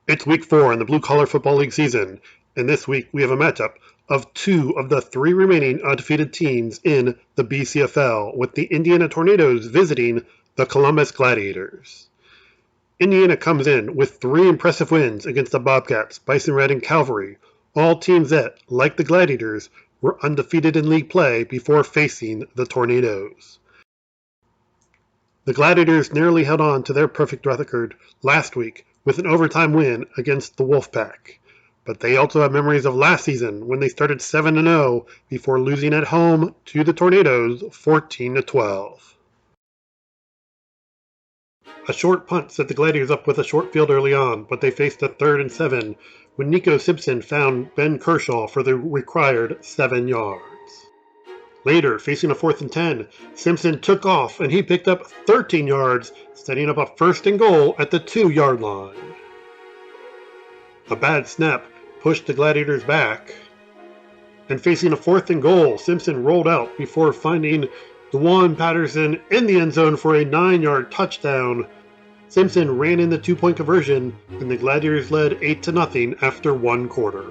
It's week 4 in the Blue Collar Football League season, and this week we have a matchup of 2 of the 3 remaining undefeated teams in the BCFL, with the Indiana Tornadoes visiting the Columbus Gladiators. Indiana comes in with 3 impressive wins against the Bobcats, Bison Red, and Cavalry, all teams that, like the Gladiators, were undefeated in league play before facing the Tornadoes. The Gladiators narrowly held on to their perfect record last week with an overtime win against the Wolfpack, but they also have memories of last season when they started 7-0 before losing at home to the Tornadoes 14-12. A short punt set the Gladiators up with a short field early on, but they faced a 3rd and 7 when Nico Simpson found Ben Kershaw for the required 7 yards. Later, facing a 4th and 10, Simpson took off and he picked up 13 yards, setting up a 1st and goal at the 2-yard line. A bad snap pushed the Gladiators back, and facing a 4th and goal, Simpson rolled out before finding DeJuan Patterson in the end zone for a 9-yard touchdown. Simpson ran in the 2-point conversion, and the Gladiators led 8-0 after 1 quarter.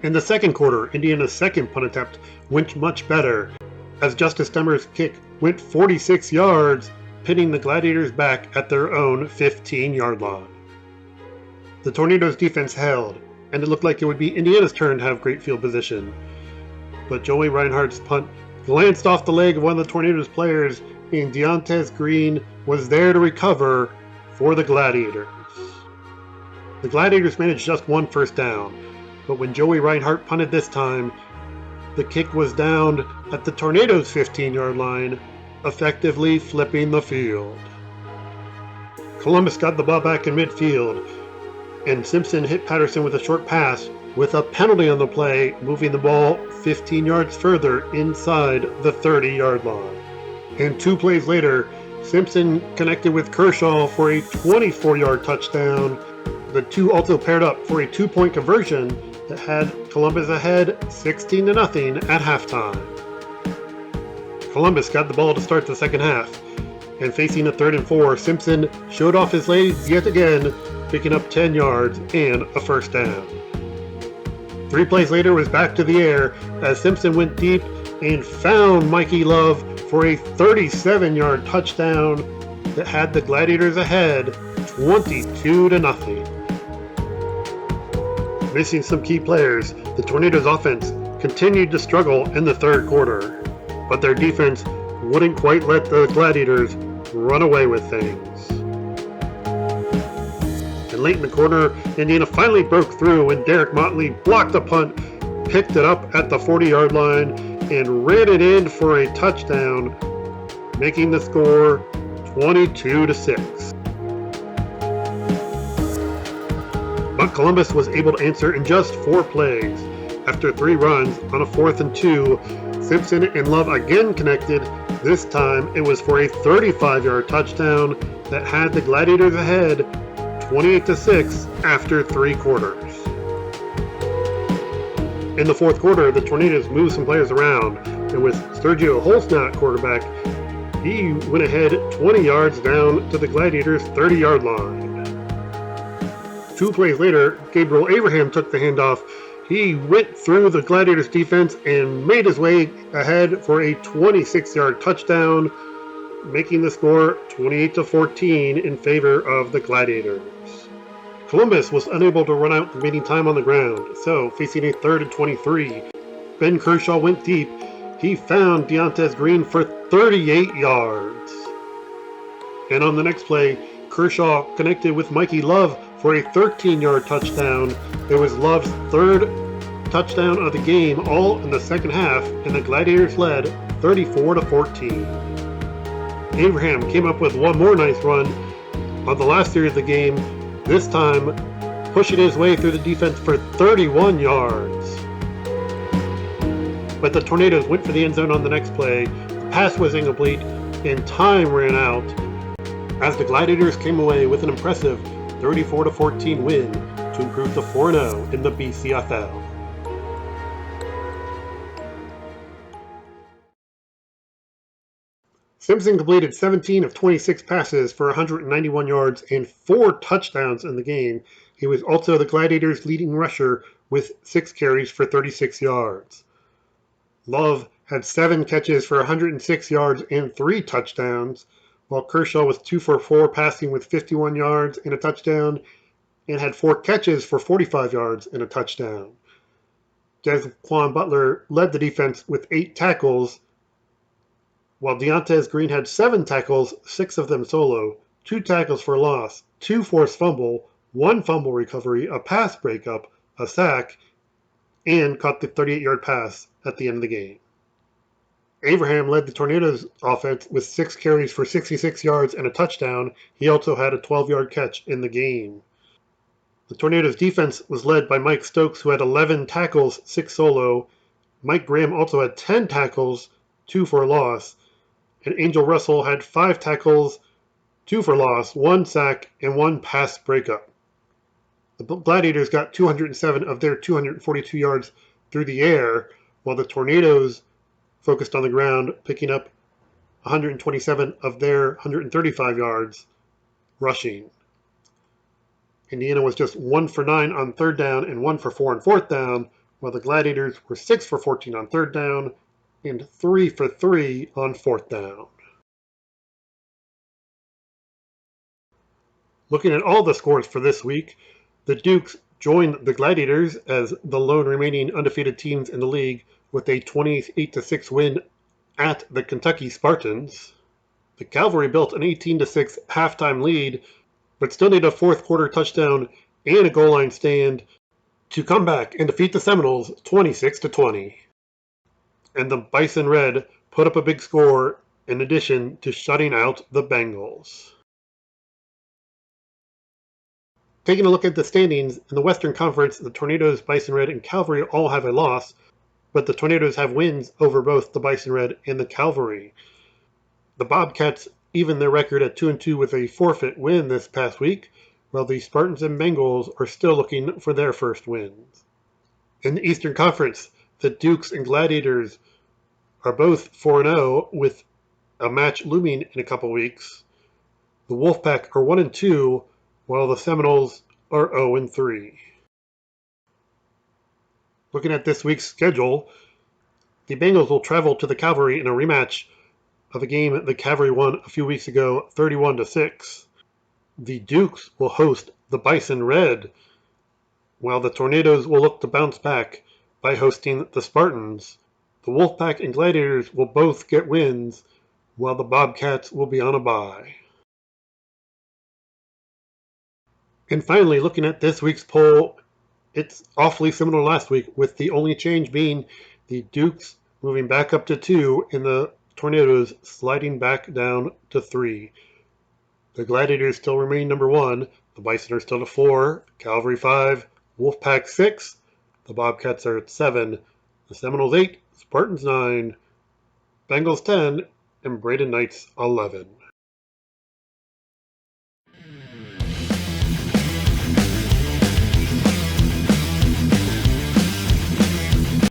In the second quarter, Indiana's second punt attempt went much better, as Justice Demmer's kick went 46 yards, pinning the Gladiators back at their own 15-yard line. The Tornadoes' defense held, and it looked like it would be Indiana's turn to have great field position. But Joey Reinhardt's punt glanced off the leg of one of the Tornadoes' players, and Deontez Green was there to recover for the Gladiators. The Gladiators managed just 1 first down, but when Joey Reinhardt punted this time, the kick was down at the Tornadoes' 15-yard line, effectively flipping the field. Columbus got the ball back in midfield, and Simpson hit Patterson with a short pass with a penalty on the play, moving the ball 15 yards further inside the 30-yard line. And 2 plays later, Simpson connected with Kershaw for a 24-yard touchdown. The two also paired up for a 2-point conversion that had Columbus ahead 16-0 at halftime. Columbus got the ball to start the second half, and facing a 3rd and 4, Simpson showed off his legs yet again, picking up 10 yards and a first down. 3 plays later was back to the air as Simpson went deep and found Mikey Love for a 37-yard touchdown that had the Gladiators ahead 22-0. Missing some key players, the Tornadoes' offense continued to struggle in the 3rd quarter, but their defense wouldn't quite let the Gladiators run away with things. And late in the quarter, Indiana finally broke through when Derek Motley blocked a punt, picked it up at the 40-yard line, and ran it in for a touchdown, making the score 22-6. But Columbus was able to answer in just 4 plays. After 3 runs on a 4th and 2, Simpson and Love again connected. This time it was for a 35-yard touchdown that had the Gladiators ahead 28-6 after 3 quarters. In the 4th quarter, the Tornadoes moved some players around, and with Sergio Holston at quarterback, he went ahead 20 yards down to the Gladiators' 30-yard line. 2 plays later, Gabriel Abraham took the handoff. He went through the Gladiators' defense and made his way ahead for a 26-yard touchdown, making the score 28-14 in favor of the Gladiators. Columbus was unable to run out the remaining time on the ground, so facing a 3rd and 23, Ben Kershaw went deep. He found Deontez Green for 38 yards. And on the next play, Kershaw connected with Mikey Love for a 13-yard touchdown. It was Love's 3rd touchdown of the game, all in the second half, and the Gladiators led 34-14. Abraham came up with one more nice run on the last series of the game, this time pushing his way through the defense for 31 yards. But the Tornadoes went for the end zone on the next play. The pass was incomplete, and time ran out as the Gladiators came away with an impressive 34-14 win to improve to 4-0 in the BCFL. Simpson completed 17 of 26 passes for 191 yards and 4 touchdowns in the game. He was also the Gladiators' leading rusher with 6 carries for 36 yards. Love had 7 catches for 106 yards and 3 touchdowns, while Kershaw was 2 for 4 passing with 51 yards and a touchdown, and had 4 catches for 45 yards and a touchdown. Jaquan Butler led the defense with 8 tackles, while Deontez Green had 7 tackles, 6 of them solo, 2 tackles for loss, 2 forced fumble, 1 fumble recovery, a pass breakup, a sack, and caught the 38-yard pass at the end of the game. Abraham led the Tornadoes offense with 6 carries for 66 yards and a touchdown. He also had a 12-yard catch in the game. The Tornadoes defense was led by Mike Stokes, who had 11 tackles, 6 solo. Mike Graham also had 10 tackles, 2 for loss. And Angel Russell had 5 tackles, 2 for loss, 1 sack, and 1 pass breakup. The Gladiators got 207 of their 242 yards through the air, while the Tornadoes focused on the ground, picking up 127 of their 135 yards rushing. Indiana was just 1 for 9 on 3rd down and 1 for 4 on 4th down, while the Gladiators were 6 for 14 on 3rd down and 3 for 3 on 4th down. Looking at all the scores for this week, the Dukes joined the Gladiators as the lone remaining undefeated teams in the league with a 28-6 win at the Kentucky Spartans. The Cavalry built an 18-6 halftime lead, but still needed a 4th quarter touchdown and a goal line stand to come back and defeat the Seminoles 26-20. And the Bison Red put up a big score in addition to shutting out the Bengals. Taking a look at the standings, in the Western Conference, the Tornadoes, Bison Red, and Cavalry all have a loss, but the Tornadoes have wins over both the Bison Red and the Cavalry. The Bobcats even their record at 2-2 with a forfeit win this past week, while the Spartans and Bengals are still looking for their first wins. In the Eastern Conference, the Dukes and Gladiators are both 4-0 with a match looming in a couple weeks. The Wolfpack are 1-2, while the Seminoles are 0-3. Looking at this week's schedule, the Bengals will travel to the Cavalry in a rematch of a game the Cavalry won a few weeks ago, 31-6. The Dukes will host the Bison Red, while the Tornadoes will look to bounce back by hosting the Spartans. The Wolfpack and Gladiators will both get wins, while the Bobcats will be on a bye. And finally, looking at this week's poll, it's awfully similar to last week, with the only change being the Dukes moving back up to 2 and the Tornadoes sliding back down to 3. The Gladiators still remain number 1, the Bison are still at 4, Cavalry 5, Wolfpack 6, the Bobcats are at 7, the Seminoles 8, Spartans 9, Bengals 10, and Braden Knights 11.